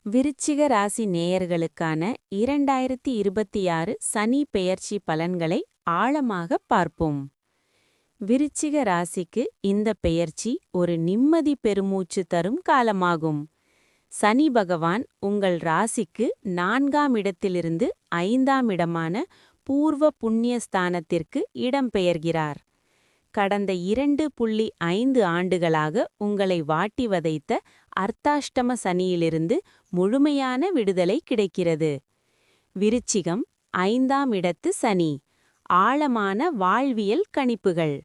விருச்சிக ராசி நேயர்களுக்கான 2026 சனி பெயர்ச்சி பலன்களை ஆழமாகப் பார்ப்போம். விருச்சிக ராசிக்கு இந்த பெயர்ச்சி ஒரு நிம்மதி பெருமூச்சு தரும் காலமாகும். சனி பகவான் உங்கள் ராசிக்கு 4ஆம் இடத்திலிருந்து 5ஆம் இடமான பூர்வ புண்ணிய ஸ்தானத்திற்கு இடம்பெயர்கிறார். கடந்த 2.5 ஆண்டுகளாக உங்களை வாட்டி வதைத்த அர்த்தாஷ்டம சனியிலிருந்து முழுமையான விடுதலை கிடைக்கிறது. விருச்சிகம் 5ஆம் இடத்து சனி. ஆழமான வாழ்வியல் கணிப்புகள்.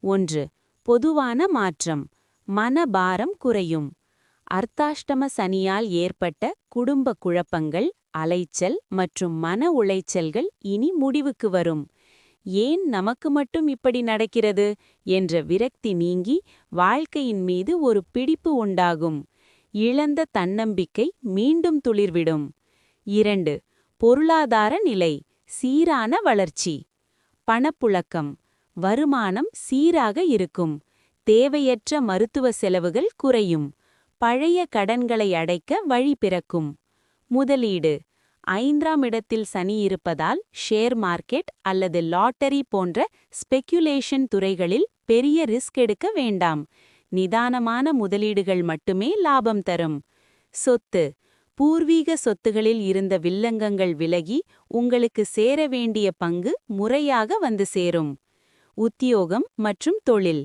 1. பொதுவான மாற்றம். மனபாரம் குறையும். அர்த்தாஷ்டம சனியால் ஏற்பட்ட குடும்ப குழப்பங்கள், அலைச்சல் மற்றும் மன உளைச்சல்கள் இனி முடிவுக்கு வரும். ஏன் நமக்கு மட்டும் இப்படி நடக்கிறது என்ற விரக்தி நீங்கி வாழ்க்கையின் மீது ஒரு பிடிப்பு உண்டாகும். இழந்த தன்னம்பிக்கை மீண்டும் துளிர்விடும். 2. பொருளாதார நிலை. சீரான வளர்ச்சி. பணப்புழக்கம். வருமானம் சீராக இருக்கும். தேவையற்ற மருத்துவ செலவுகள் குறையும். பழைய கடன்களை அடைக்க வழி பிறக்கும். முதலீடு. 5ஆம் இடத்தில் சனி இருப்பதால் ஷேர் மார்க்கெட் அல்லது லாட்டரி போன்ற ஸ்பெக்குலேஷன் துறைகளில் பெரிய ரிஸ்க் எடுக்க வேண்டாம். நிதானமான முதலீடுகள் மட்டுமே லாபம் தரும். சொத்து. பூர்வீக சொத்துகளில் இருந்த வில்லங்கங்கள் விலகி உங்களுக்கு சேர வேண்டிய பங்கு முறையாக வந்து சேரும். உத்தியோகம் மற்றும் தொழில்.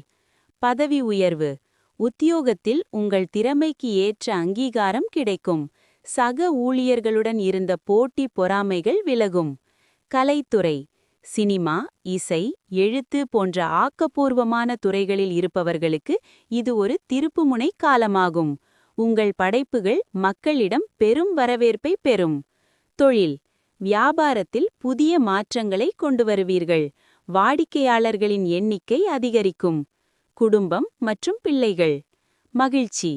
பதவி உயர்வு. உத்தியோகத்தில் உங்கள் திறமைக்கு ஏற்ற அங்கீகாரம் கிடைக்கும். சக ஊழியர்களுடன் இருந்த போட்டி பொறாமைகள் விலகும். கலைத்துறை. சினிமா, இசை, எழுத்து போன்ற ஆக்கப்பூர்வமான துறைகளில் இருப்பவர்களுக்கு இது ஒரு திருப்புமுனை காலமாகும். உங்கள் படைப்புகள் மக்களிடம் பெரும் வரவேற்பை பெறும். தொழில். வியாபாரத்தில் புதிய மாற்றங்களை கொண்டு வருவீர்கள். வாடிக்கையாளர்களின் எண்ணிக்கை அதிகரிக்கும். குடும்பம் மற்றும் பிள்ளைகள். மகிழ்ச்சி.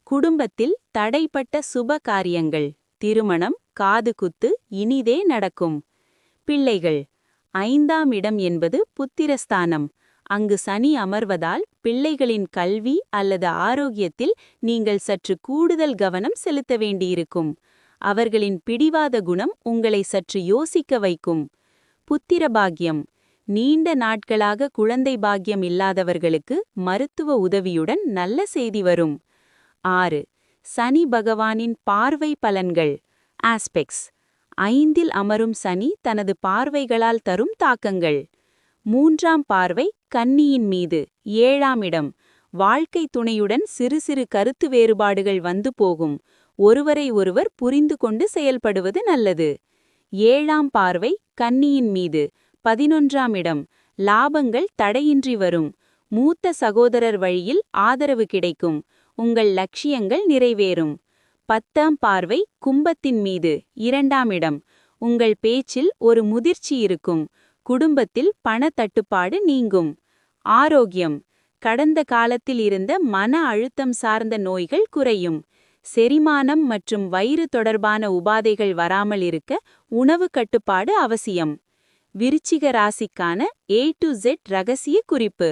குடும்பத்தில் தடைப்பட்ட சுப காரியங்கள், திருமணம், காதுகுத்து இனிதே நடக்கும். பிள்ளைகள். 5ஆம் இடம் என்பது புத்திரஸ்தானம். அங்கு சனி அமர்வதால் பிள்ளைகளின் கல்வி அல்லது ஆரோக்கியத்தில் நீங்கள் சற்று கூடுதல் கவனம் செலுத்த வேண்டியிருக்கும். அவர்களின் பிடிவாத குணம் உங்களை சற்று யோசிக்க வைக்கும். புத்திர பாக்கியம். நீண்ட நாட்களாக குழந்தை பாக்கியம் இல்லாதவர்களுக்கு மருத்துவ உதவியுடன் நல்ல செய்தி வரும். 6. சனி பகவானின் பார்வை பலன்கள். ஆஸ்பெக்ட்ஸ். 5இல் அமரும் சனி தனது பார்வைகளால் தரும் தாக்கங்கள். 3ஆம் பார்வை கன்னியின் மீது. 7ஆம் இடம். வாழ்க்கை துணையுடன் சிறு சிறு கருத்து வேறுபாடுகள் வந்து போகும். ஒருவரை ஒருவர் புரிந்து கொண்டு செயல்படுவது நல்லது. 7ஆம் பார்வை கன்னியின் மீது. 11ஆம் இடம். லாபங்கள் தடையின்றி வரும். மூத்த சகோதரர் வழியில் ஆதரவு கிடைக்கும். உங்கள் லட்சியங்கள் நிறைவேறும். 10ஆம் பார்வை கும்பத்தின் மீது. 2ஆம் இடம். உங்கள் பேச்சில் ஒரு முதிர்ச்சி இருக்கும். குடும்பத்தில் பண தட்டுப்பாடு நீங்கும். ஆரோக்கியம். கடந்த காலத்தில் இருந்த மன அழுத்தம் சார்ந்த நோய்கள் குறையும். செரிமானம் மற்றும் வயிறு தொடர்பான உபாதைகள் வராமல் இருக்க உணவு கட்டுப்பாடு அவசியம். விருச்சிக ராசிக்கான A to Z ரகசிய குறிப்பு.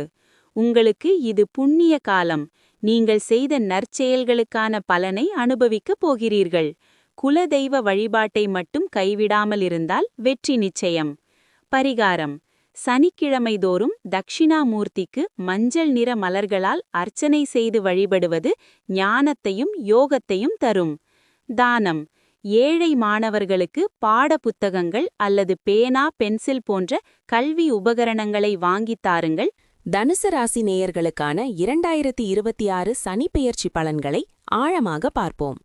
உங்களுக்கு இது புண்ணிய காலம். நீங்கள் செய்த நற்செயல்களுக்கான பலனை அனுபவிக்கப் போகிறீர்கள். குலதெய்வ வழிபாட்டை மட்டும் கைவிடாமல் இருந்தால் வெற்றி நிச்சயம். பரிகாரம். சனிக்கிழமை தோறும் தக்ஷிணாமூர்த்திக்கு மஞ்சள் நிற மலர்களால் அர்ச்சனை செய்து வழிபடுவது ஞானத்தையும் யோகத்தையும் தரும். தானம். ஏழை மாணவர்களுக்கு பாட புத்தகங்கள் அல்லது பேனா, பென்சில் போன்ற கல்வி உபகரணங்களை வாங்கித் தாருங்கள். தனுசு ராசி நேயர்களுக்கான 2026 சனி பெயர்ச்சி பலன்களை ஆழமாக பார்ப்போம்.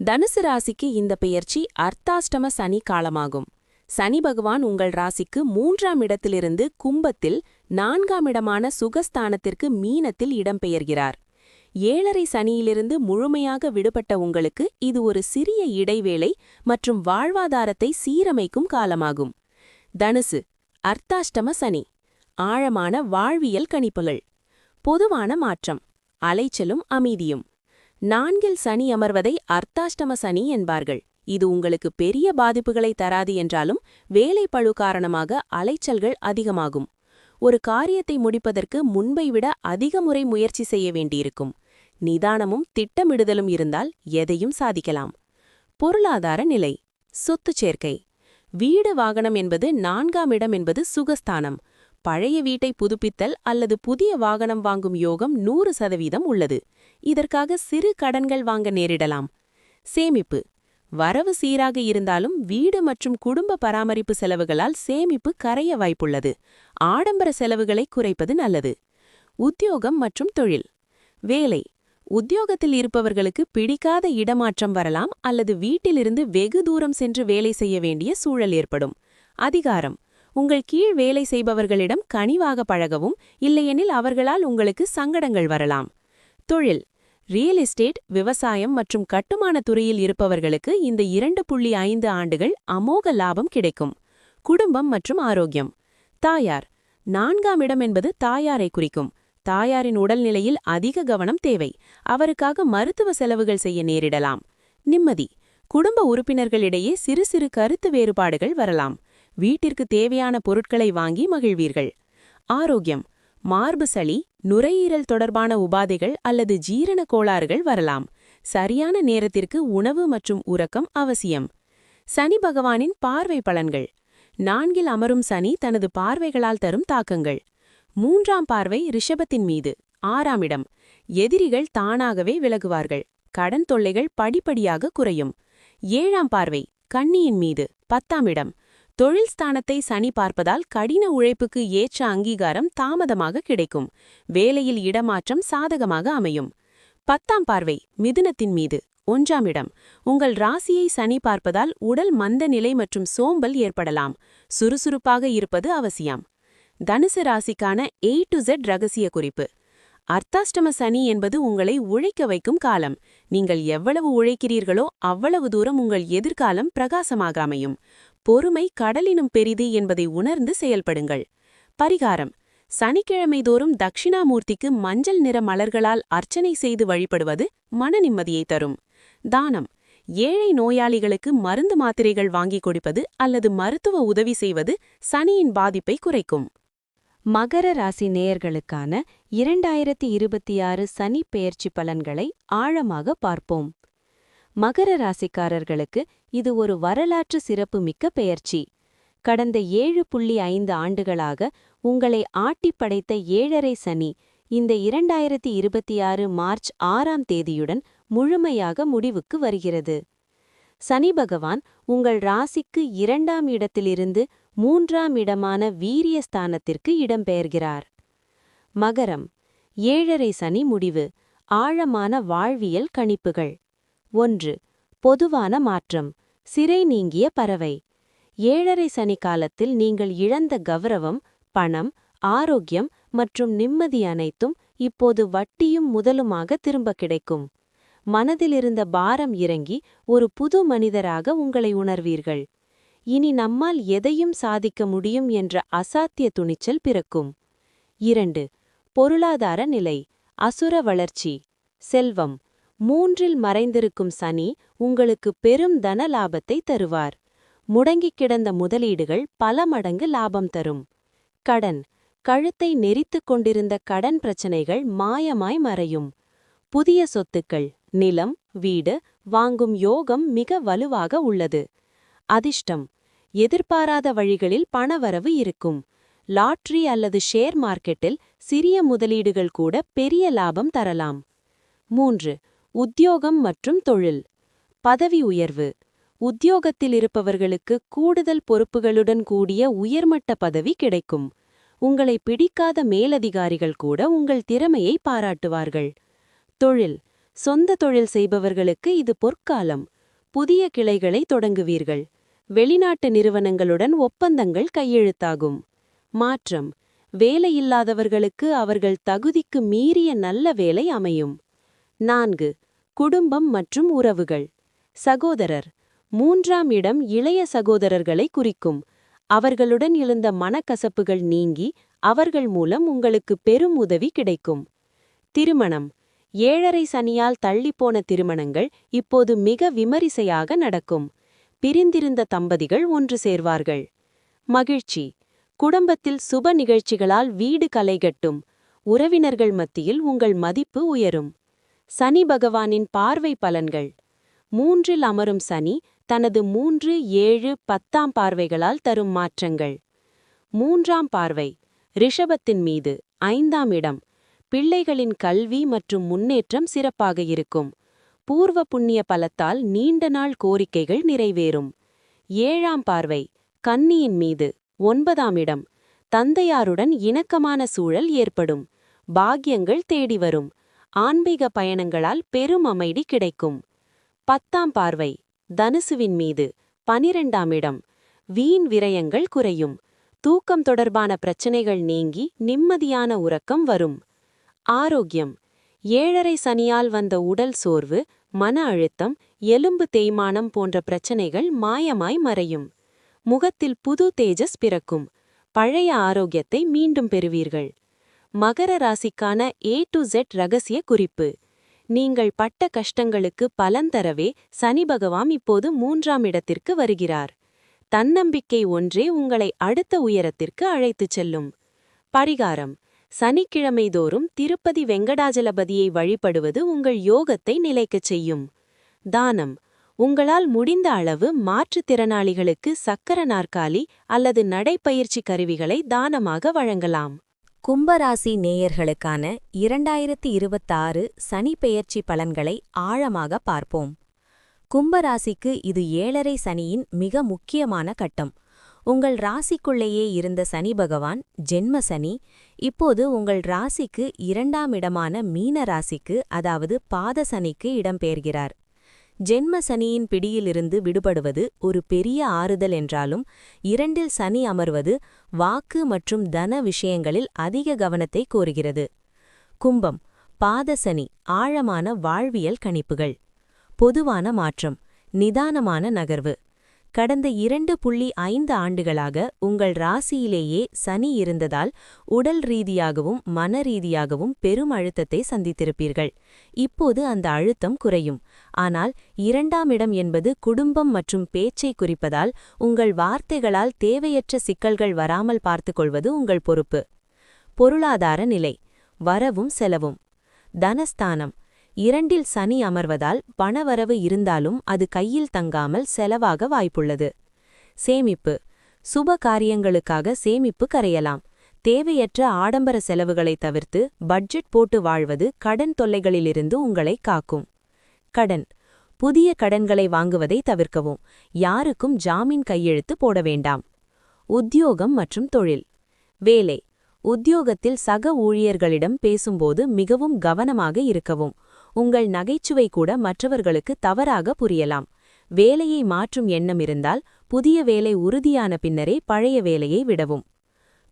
தனுசு ராசிக்கு இந்த பெயர்ச்சி அர்த்தாஷ்டம சனி காலமாகும். சனி பகவான் உங்கள் ராசிக்கு 3ஆம் இடத்திலிருந்து கும்பத்தில் 4ஆம் இடமான சுகஸ்தானத்திற்கு மீனத்தில் இடம்பெயர்கிறார். 7.5 சனியிலிருந்து முழுமையாக விடுபட்ட உங்களுக்கு இது ஒரு சிறிய இடைவேளை மற்றும் வாழ்வாதாரத்தை சீரமைக்கும் காலமாகும். தனுசு. அர்த்தாஷ்டம சனி. ஆழமான வாழ்வியல் கணிப்புகள். பொதுவான மாற்றம். அலைச்சலும் அமைதியும். 4இல் சனி அமர்வதை அர்த்தாஷ்டம சனி என்பார்கள். இது உங்களுக்கு பெரிய பாதிப்புகளை தராது என்றாலும் வேலை பளு காரணமாக அலைச்சல்கள் அதிகமாகும். ஒரு காரியத்தை முடிப்பதற்கு முன்பை விட அதிக முறை முயற்சி செய்ய வேண்டியிருக்கும். நிதானமும் திட்டமிடுதலும் இருந்தால் எதையும் சாதிக்கலாம். பொருளாதார நிலை. சொத்து சேர்க்கை. வீடு வாகனம் என்பது 4ஆம் இடம் என்பது சுகஸ்தானம். பழைய வீட்டை புதுப்பித்தல் அல்லது புதிய வாகனம் வாங்கும் யோகம் 100% உள்ளது. இதற்காக சிறு கடன்கள் வாங்க நேரிடலாம். சேமிப்பு. வரவு சீராக இருந்தாலும் வீடு மற்றும் குடும்ப பராமரிப்பு செலவுகளால் சேமிப்பு கரைய வாய்ப்புள்ளது. ஆடம்பர செலவுகளை குறைப்பது நல்லது. உத்தியோகம் மற்றும் தொழில். வேலை. உத்தியோகத்தில் இருப்பவர்களுக்கு பிடிக்காத இடமாற்றம் வரலாம் அல்லது வீட்டிலிருந்து வெகு தூரம் சென்று வேலை செய்ய வேண்டிய சூழல் ஏற்படும். அதிகாரம். உங்கள் கீழ் வேலை செய்பவர்களிடம் கனிவாக பழகவும், இல்லையெனில் அவர்களால் உங்களுக்கு சங்கடங்கள் வரலாம். தொழில். ரியல் எஸ்டேட், விவசாயம் மற்றும் கட்டுமான துறையில் இருப்பவர்களுக்கு இந்த 2.5 ஆண்டுகள் அமோக லாபம் கிடைக்கும். குடும்பம் மற்றும் ஆரோக்கியம். தாயார். 4ஆம் இடம் என்பது தாயாரை குறிக்கும். தாயாரின் உடல்நிலையில் அதிக கவனம் தேவை. அவருக்காக மருத்துவ செலவுகள் செய்ய நேரிடலாம். நிம்மதி. குடும்ப உறுப்பினர்களிடையே சிறு சிறு கருத்து வேறுபாடுகள் வரலாம். வீட்டிற்கு தேவையான பொருட்களை வாங்கி மகிழ்வீர்கள். ஆரோக்கியம். மார்பு சளி, நுரையீரல் தொடர்பான உபாதைகள் அல்லது ஜீரண கோளாறுகள் வரலாம். சரியான நேரத்திற்கு உணவு மற்றும் உறக்கம் அவசியம். சனி பகவானின் பார்வை பலன்கள். 4இல் அமரும் சனி தனது பார்வைகளால் தரும் தாக்கங்கள். 3ஆம் பார்வை ரிஷபத்தின் மீது, 6ஆம் இடம். எதிரிகள் தானாகவே விலகுவார்கள். கடன் தொல்லைகள் படிப்படியாக குறையும். 7ஆம் பார்வை கன்னியின் மீது, 10ஆம் இடம். தொழில் ஸ்தானத்தை சனி பார்ப்பதால் கடின உழைப்புக்கு ஏற்ற அங்கீகாரம் தாமதமாக கிடைக்கும். வேலையில் இடமாற்றம் சாதகமாக அமையும். 10ஆம் பார்வை மிதுனத்தின் மீது, 1ஆம் இடம். உங்கள் ராசியை சனி பார்ப்பதால் உடல் மந்த நிலை மற்றும் சோம்பல் ஏற்படலாம். சுறுசுறுப்பாக இருப்பது அவசியம். தனுசு ராசிக்கான A to Z ரகசிய குறிப்பு. அர்த்தாஷ்டம சனி என்பது உங்களை உழைக்க வைக்கும் காலம். நீங்கள் எவ்வளவு உழைக்கிறீர்களோ அவ்வளவு தூரம் உங்கள் எதிர்காலம் பிரகாசமாக அமையும். பொறுமை கடலினும் பெரிது என்பதை உணர்ந்து செயல்படுங்கள். பரிகாரம். சனிக்கிழமை தோறும் தட்சிணாமூர்த்திக்கு மஞ்சள் நிற மலர்களால் அர்ச்சனை செய்து வழிபடுவது மன நிம்மதியை தரும். தானம். ஏழை நோயாளிகளுக்கு மருந்து மாத்திரைகள் வாங்கிக் கொடுப்பது அல்லது மருத்துவ உதவி செய்வது சனியின் பாதிப்பை குறைக்கும். மகர ராசி நேயர்களுக்கான 2026 சனி பெயர்ச்சி பலன்களை ஆழமாக பார்ப்போம். மகர ராசிக்காரர்களுக்கு இது ஒரு வரலாற்று சிறப்புமிக்க பெயர்ச்சி. கடந்த 7.5 ஆண்டுகளாக உங்களை ஆட்டிப் படைத்த 7.5 சனி இந்த 2026 மார்ச் 6ஆம் தேதியுடன் முழுமையாக முடிவுக்கு வருகிறது. சனி பகவான் உங்கள் ராசிக்கு 2ஆம் இடத்திலிருந்து 3ஆம் இடமான வீரியஸ்தானத்திற்கு இடம்பெயர்கிறார். மகரம். 7.5 சனி முடிவு. ஆழமான வாழ்வியல் கணிப்புகள். 1. பொதுவான மாற்றம். சிறை நீங்கிய பறவை. 7.5 சனி காலத்தில் நீங்கள் இழந்த கௌரவம், பணம், ஆரோக்கியம் மற்றும் நிம்மதி அனைத்தும் இப்போது வட்டியும் முதலுமாக திரும்ப கிடைக்கும். மனதிலிருந்த பாரம் இறங்கி ஒரு புது மனிதராக உங்களை உணர்வீர்கள். இனி நம்மால் எதையும் சாதிக்க முடியும் என்ற அசாத்திய துணிச்சல் பிறக்கும். 2. பொருளாதார நிலை. அசுர வளர்ச்சி. செல்வம். 3இல் மறைந்திருக்கும் சனி உங்களுக்கு பெரும் தன லாபத்தை தருவார். முடங்கிக் கிடந்த முதலீடுகள் பல மடங்கு லாபம் தரும். கடன். கழுத்தை நெரித்துக் கொண்டிருந்த கடன் பிரச்சனைகள் மாயமாய் மறையும். புதிய சொத்துக்கள், நிலம், வீடு வாங்கும் யோகம் மிக வலுவாக உள்ளது. அதிர்ஷ்டம். எதிர்பாராத வழிகளில் பணவரவு இருக்கும். லாட்டரி அல்லது ஷேர் மார்க்கெட்டில் சிறிய முதலீடுகள் கூட பெரிய லாபம் தரலாம். 3. உத்தியோகம் மற்றும் தொழில். பதவி உயர்வு. உத்தியோகத்தில் இருப்பவர்களுக்கு கூடுதல் பொறுப்புகளுடன் கூடிய உயர்மட்ட பதவி கிடைக்கும். உங்களை பிடிக்காத மேலதிகாரிகள் கூட உங்கள் திறமையை பாராட்டுவார்கள். தொழில். சொந்த தொழில் செய்பவர்களுக்கு இது பொற்காலம். புதிய கிளைகளை தொடங்குவீர்கள். வெளிநாட்டு நிறுவனங்களுடன் ஒப்பந்தங்கள் கையெழுத்தாகும். மாற்றம். வேலையில்லாதவர்களுக்கு அவர்கள் தகுதிக்கு மீறிய நல்ல வேலை அமையும். 4. குடும்பம் மற்றும் உறவுகள். சகோதரர். 3ஆம் இடம் இளைய சகோதரர்களை குறிக்கும். அவர்களுடன் எழுந்த மனக்கசப்புகள் நீங்கி அவர்கள் மூலம் உங்களுக்கு பெரும் உதவி கிடைக்கும். திருமணம். 7.5 சனியால் தள்ளிப்போன திருமணங்கள் இப்போது மிக விமரிசையாக நடக்கும். பிரிந்திருந்த தம்பதிகள் ஒன்று சேர்வார்கள். மகிழ்ச்சி. குடும்பத்தில் சுப நிகழ்ச்சிகளால் வீடு களைகட்டும். உறவினர்கள் மத்தியில் உங்கள் மதிப்பு உயரும். சனி பகவானின் பார்வை பலன்கள். 3இல் அமரும் சனி தனது 3, 7, 10ஆம் பார்வைகளால் தரும் மாற்றங்கள். 3ஆம் பார்வை ரிஷபத்தின் மீது 5ஆம் இடம். பிள்ளைகளின் கல்வி மற்றும் முன்னேற்றம் சிறப்பாக இருக்கும். பூர்வ புண்ணிய பலத்தால் நீண்ட நாள் கோரிக்கைகள் நிறைவேறும். 7ஆம் பார்வை கன்னியின் மீது 9ஆம் இடம். தந்தையாருடன் இணக்கமான சூழல் ஏற்படும். பாக்கியங்கள் தேடி வரும். ஆன்மீக பயணங்களால் பெரும் அமைதி கிடைக்கும். 10ஆம் பார்வை தனுசுவின் மீது 12ஆம் இடம். வீண் விரயங்கள் குறையும். தூக்கம் தொடர்பான பிரச்சனைகள் நீங்கி நிம்மதியான உறக்கம் வரும். ஆரோக்கியம் 7.5 சனியால் வந்த உடல் சோர்வு, மன அழுத்தம், எலும்பு தேய்மானம் போன்ற பிரச்சனைகள் மாயமாய் மறையும். முகத்தில் புது தேஜஸ் பிறக்கும். பழைய ஆரோக்கியத்தை மீண்டும் பெறுவீர்கள். மகர ராசிக்கான A to Z ரகசிய குறிப்பு. நீங்கள் பட்ட கஷ்டங்களுக்கு பலன் தரவே சனி பகவான் இப்போது 3ஆம் இடத்திற்கு வருகிறார். தன்னம்பிக்கை ஒன்றே உங்களை அடுத்த உயரத்திற்கு அழைத்துச் செல்லும். பரிகாரம்: சனிக்கிழமை தோறும் திருப்பதி வெங்கடாஜலபதியை வழிபடுவது உங்கள் யோகத்தை நிலைக்கச் செய்யும். தானம்: உங்களால் முடிந்த அளவு மாற்றுத்திறனாளிகளுக்கு சக்கர நாற்காலி அல்லது நடைப்பயிற்சி கருவிகளை தானமாக வழங்கலாம். கும்பராசி நேயர்களுக்கான 2026 சனி பெயர்ச்சி பலன்களை ஆழமாக பார்ப்போம். கும்பராசிக்கு இது 7.5 சனியின் மிக முக்கியமான கட்டம். உங்கள் ராசிக்குள்ளேயே இருந்த சனி பகவான், ஜென்ம சனி, இப்போது உங்கள் ராசிக்கு 2ஆம் இடமான மீன ராசிக்கு, அதாவது பாத சனிக்கு இடம்பெயர்கிறார். ஜென்ம சனியின் பிடியிலிருந்து விடுபடுவது ஒரு பெரிய ஆறுதல் என்றாலும், 2இல் சனி அமர்வது வாக்கு மற்றும் தன விஷயங்களில் அதிக கவனத்தை கோருகிறது. கும்பம், பாத சனி, ஆழமான வாழ்வியல் கணிப்புகள். பொதுவான மாற்றம், நிதானமான நகர்வு. கடந்த 2.5 ஆண்டுகளாக உங்கள் ராசியிலேயே சனி இருந்ததால் உடல் ரீதியாகவும் மன ரீதியாகவும் பெரும் அழுத்தத்தை சந்தித்திருப்பீர்கள். இப்போது அந்த அழுத்தம் குறையும். ஆனால் 2ஆம் இடம் என்பது குடும்பம் மற்றும் பேச்சை குறிப்பதால் உங்கள் வார்த்தைகளால் தேவையற்ற சிக்கல்கள் வராமல் பார்த்துக்கொள்வது உங்கள் பொறுப்பு. பொருளாதார நிலை, வரவும் செலவும். தனஸ்தானம், 2இல் சனி அமர்வதால் பணவரவு இருந்தாலும் அது கையில் தங்காமல் செலவாக வாய்ப்புள்ளது. சேமிப்பு, சுப காரியங்களுக்காக சேமிப்பு கரையலாம். தேவையற்ற ஆடம்பர செலவுகளை தவிர்த்து பட்ஜெட் போட்டு வாழ்வது கடன் தொல்லைகளிலிருந்து உங்களை காக்கும். கடன், புதிய கடன்களை வாங்குவதை தவிர்க்கவும். யாருக்கும் ஜாமீன் கையெழுத்து போட வேண்டாம். உத்தியோகம் மற்றும் தொழில். வேலை, உத்தியோகத்தில் சக ஊழியர்களிடம் பேசும்போது மிகவும் கவனமாக இருக்கவும். உங்கள் நகைச்சுவை கூட மற்றவர்களுக்கு தவறாக புரியலாம். வேலையை மாற்றும் எண்ணம் இருந்தால் புதிய வேலை உறுதியான பின்னரே பழைய வேலையை விடவும்.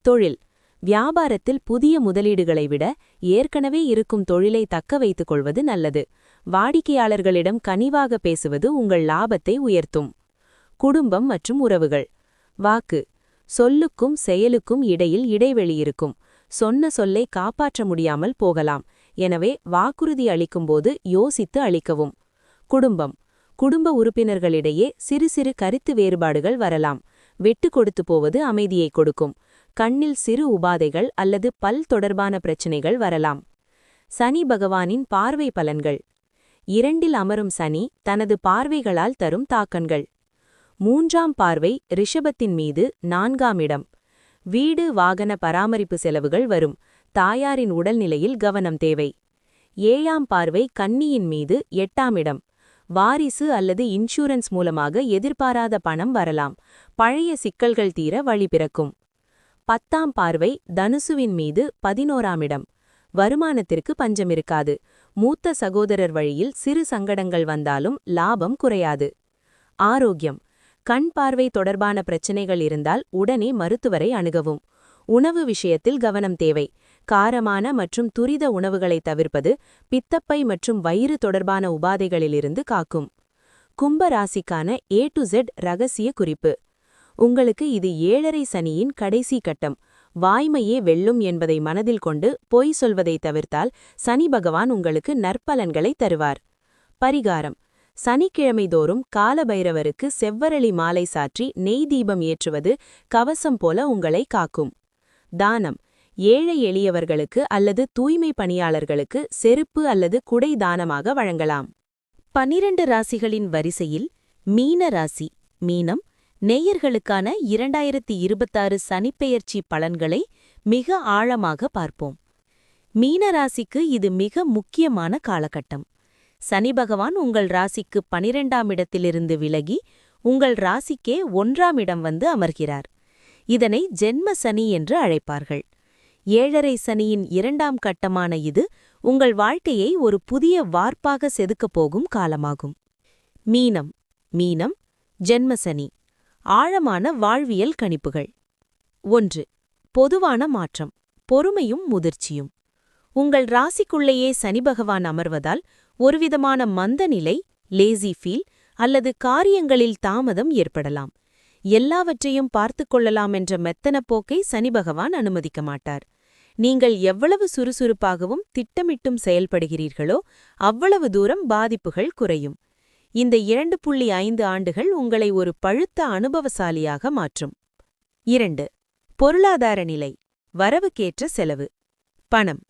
தொழில், வியாபாரத்தில் புதிய முதலீடுகளை விட ஏற்கனவே இருக்கும் தொழிலை தக்க வைத்துக் கொள்வது நல்லது. வாடிக்கையாளர்களிடம் கனிவாக பேசுவது உங்கள் லாபத்தை உயர்த்தும். குடும்பம் மற்றும் உறவுகள். வாக்கு, சொல்லுக்கும் செயலுக்கும் இடையில் இடைவெளி இருக்கும். சொன்ன சொல்லை காப்பாற்ற முடியாமல் போகலாம். எனவே வாக்குறுதி அளிக்கும்போது யோசித்து அளிக்கவும். குடும்பம், குடும்ப உறுப்பினர்களிடையே சிறு சிறு கருத்து வேறுபாடுகள் வரலாம். விட்டு கொடுத்து போவது அமைதியை கொடுக்கும். கண்ணில் சிறு உபாதைகள் அல்லது பல் தொடர்பான பிரச்சினைகள் வரலாம். சனி பகவானின் பார்வை பலன்கள். 2இல் அமரும் சனி தனது பார்வைகளால் தரும் தாக்கங்கள். 3ஆம் பார்வை ரிஷபத்தின் மீது 4ஆம் இடம். வீடு வாகன பராமரிப்பு செலவுகள் வரும். தாயாரின் உடல்நிலையில் கவனம் தேவை. 7ஆம் பார்வை கன்னியின் மீது 8ஆம் இடம். வாரிசு அல்லது இன்சூரன்ஸ் மூலமாக எதிர்பாராத பணம் வரலாம். பழைய சிக்கல்கள் தீர வழி பிறக்கும். 10ஆம் பார்வை தனுசுவின் மீது 11ஆம் இடம். வருமானத்திற்கு பஞ்சமிருக்காது. மூத்த சகோதரர் வழியில் சிறு சங்கடங்கள் வந்தாலும் லாபம் குறையாது. ஆரோக்கியம், கண் பார்வை தொடர்பான பிரச்சினைகள் இருந்தால் உடனே மருத்துவரை அணுகவும். உணவு விஷயத்தில் கவனம் தேவை. காரமான மற்றும் துரித உணவுகளை தவிர்ப்பது பித்தப்பை மற்றும் வயிறு தொடர்பான உபாதைகளிலிருந்து காக்கும். கும்ப ராசிக்கான A to Z ரகசிய குறிப்பு. உங்களுக்கு இது 7.5 சனியின் கடைசி கட்டம். வாய்மையே வெல்லும் என்பதை மனதில் கொண்டு பொய் சொல்வதை தவிர்த்தால் சனி பகவான் உங்களுக்கு நற்பலன்களை தருவார். பரிகாரம்: சனிக்கிழமை தோறும் காலபைரவருக்கு செவ்வரளி மாலை சாற்றி நெய் தீபம் ஏற்றுவது கவசம் போல உங்களை காக்கும். தானம்: ஏழை எளியவர்களுக்கு அல்லது தூய்மை பணியாளர்களுக்கு செருப்பு அல்லது குடை தானமாக வழங்கலாம். 12 ராசிகளின் வரிசையில் மீன ராசி மீனம் நேயர்களுக்கான 2026 சனிப்பெயர்ச்சி பலன்களை மிக ஆழமாக பார்ப்போம். மீன ராசிக்கு இது மிக முக்கியமான காலகட்டம். சனி பகவான் உங்கள் ராசிக்கு 12ஆம் இடத்திலிருந்து விலகி உங்கள் ராசிக்கே 1ஆம் இடம் வந்து அமர்கிறார். இதனை ஜென்ம சனி என்று அழைப்பார்கள். 7.5 சனியின் 2ஆம் கட்டமான இது உங்கள் வாழ்க்கையை ஒரு புதிய வார்ப்பாக செதுக்கப் போகும் காலமாகும். மீனம் ஜென்மசனி ஆழமான வாழ்வியல் கணிப்புகள். 1. பொதுவான மாற்றம், பொறுமையும் முதிர்ச்சியும். உங்கள் ராசிக்குள்ளேயே சனி பகவான் அமர்வதால் ஒருவிதமான மந்தநிலை, லேசி ஃபீல் அல்லது காரியங்களில் தாமதம் ஏற்படலாம். எல்லாவற்றையும் பார்த்துக் கொள்ளலாம் என்ற மெத்தன போக்கை சனி பகவான் அனுமதிக்க மாட்டார். நீங்கள் எவ்வளவு சுறுசுறுப்பாகவும் திட்டமிட்டும் செயல்படுகிறீர்களோ அவ்வளவு தூரம் பாதிப்புகள் குறையும். இந்த 2.5 ஆண்டுகள் உங்களை ஒரு பழுத்த அனுபவசாலியாக மாற்றும். 2. பொருளாதார நிலை, வரவுக்கேற்ற செலவு. பணம்,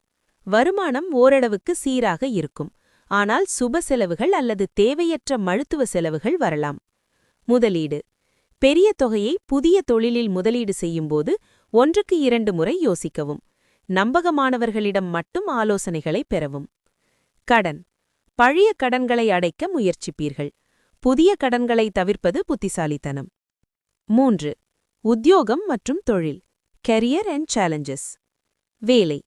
வருமானம் ஓரளவுக்கு சீராக இருக்கும். ஆனால் சுப செலவுகள் அல்லது தேவையற்ற மருத்துவ செலவுகள் வரலாம். முதலீடு, பெரிய தொகையை புதிய தொழிலில் முதலீடு செய்யும்போது 1க்கு 2 முறை யோசிக்கவும். நம்பகமானவர்களிடம் மட்டும் ஆலோசனைகளை பெறவும். கடன், பழைய கடன்களை அடைக்க முயற்சிப்பீர்கள். புதிய கடன்களை தவிர்ப்பது புத்திசாலித்தனம். 3. உத்தியோகம் மற்றும் தொழில், கெரியர் அண்ட் சேலஞ்சஸ். வேலை,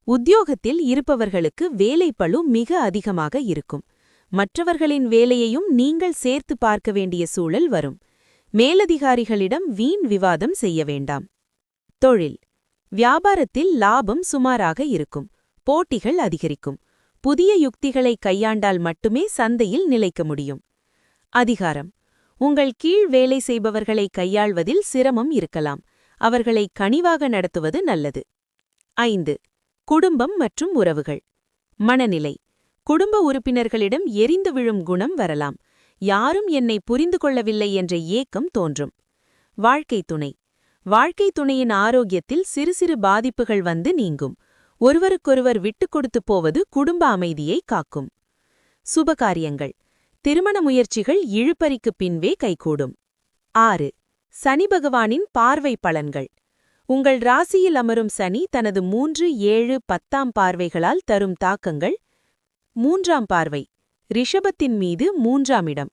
உத்தியோகத்தில் இருப்பவர்களுக்கு வேலைப்பளு மிக அதிகமாக இருக்கும். மற்றவர்களின் வேலையையும் நீங்கள் சேர்த்து பார்க்க வேண்டிய சூழல் வரும். மேலதிகாரிகளிடம் வீண் விவாதம் செய்ய வேண்டாம். தொழில், வியாபாரத்தில் லாபம் சுமாராக இருக்கும். போட்டிகள் அதிகரிக்கும். புதிய யுக்திகளை கையாண்டால் மட்டுமே சந்தையில் நிலைக்க முடியும். அதிகாரம், உங்கள் கீழ் வேலை செய்பவர்களை கையாள்வதில் சிரமம் இருக்கலாம். அவர்களை கனிவாக நடத்துவது நல்லது. 5. குடும்பம் மற்றும் உறவுகள். மனநிலை, குடும்ப உறுப்பினர்களிடம் எரிந்து விழும் குணம் வரலாம். யாரும் என்னை புரிந்து கொள்ளவில்லை என்ற ஏக்கம் தோன்றும். வாழ்க்கைத் துணை, வாழ்க்கைத் துணையின் ஆரோக்கியத்தில் சிறு சிறு பாதிப்புகள் வந்து நீங்கும். ஒருவருக்கொருவர் விட்டுக் கொடுத்துப் போவது குடும்ப அமைதியை காக்கும். சுபகாரியங்கள், திருமண முயற்சிகள் இழுபறிக்குப் பின்பே கைகூடும். 6. சனி பகவானின் பார்வை பலன்கள். உங்கள் ராசியில் அமரும் சனி தனது 3, 7, 10ஆம் பார்வைகளால் தரும் தாக்கங்கள். 3ஆம் பார்வை, ரிஷபத்தின் மீது 3ஆம் இடம்.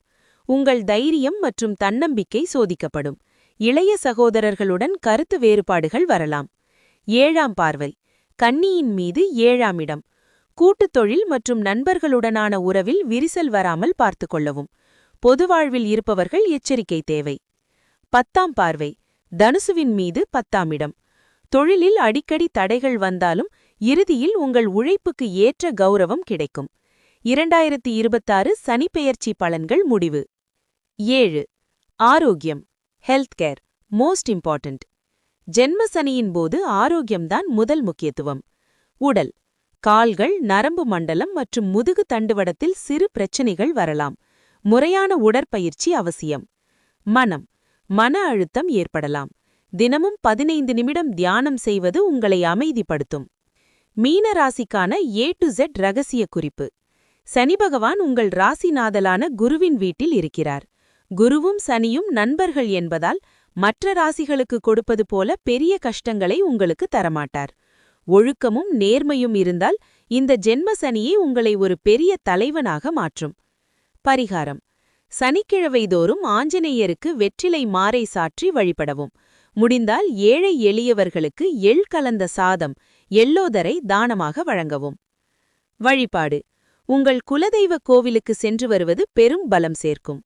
உங்கள் தைரியம் மற்றும் தன்னம்பிக்கை சோதிக்கப்படும். இளைய சகோதரர்களுடன் கருத்து வேறுபாடுகள் வரலாம். 7ஆம் பார்வை, கன்னியின் மீது 7ஆம் இடம். கூட்டுத் தொழில் மற்றும் நண்பர்களுடனான உறவில் விரிசல் வராமல் பார்த்துக்கொள்ளவும். பொது வாழ்வில் இருப்பவர்கள் எச்சரிக்கை தேவை. 10ஆம் பார்வை, தனுசுவின் மீது 10ஆம் இடம். தொழிலில் அடிக்கடி தடைகள் வந்தாலும் இறுதியில் உங்கள் உழைப்புக்கு ஏற்ற கௌரவம் கிடைக்கும். 2026 சனிப்பெயர்ச்சி பலன்கள் முடிவு. 7. ஆரோக்கியம், ஹெல்த் கேர் மோஸ்ட் இம்பார்ட்டன்ட். ஜென்ம சனியின் போது ஆரோக்கியம்தான் முதல் முக்கியத்துவம். உடல், கால்கள், நரம்பு மண்டலம் மற்றும் முதுகு தண்டுவடத்தில் சிறு பிரச்சினைகள் வரலாம். முறையான உடற்பயிற்சி அவசியம். மனம், மன அழுத்தம் ஏற்படலாம். தினமும் 15 நிமிடம் தியானம் செய்வது உங்களை அமைதிப்படுத்தும். மீன ராசிக்கான A to Z ரகசிய குறிப்பு. சனி பகவான் உங்கள் ராசிநாதலான குருவின் வீட்டில் இருக்கிறார். குருவும் சனியும் நண்பர்கள் என்பதால் மற்ற ராசிகளுக்கு கொடுப்பது போல பெரிய கஷ்டங்களை உங்களுக்கு தரமாட்டார். ஒழுக்கமும் நேர்மையும் இருந்தால் இந்த ஜென்ம சனியே உங்களை ஒரு பெரிய தலைவனாக மாற்றும். பரிகாரம், சனிக்கிழமை தோறும் ஆஞ்சநேயருக்கு வெற்றிலை மாறை சாற்றி வழிபடவும். முடிந்தால் ஏழை எளியவர்களுக்கு எள் கலந்த சாதம், எள்ளோதரை தானமாக வழங்கவும். வழிபாடு, உங்கள் குலதெய்வ கோவிலுக்கு சென்று வருவது பெரும் பலம் சேர்க்கும்.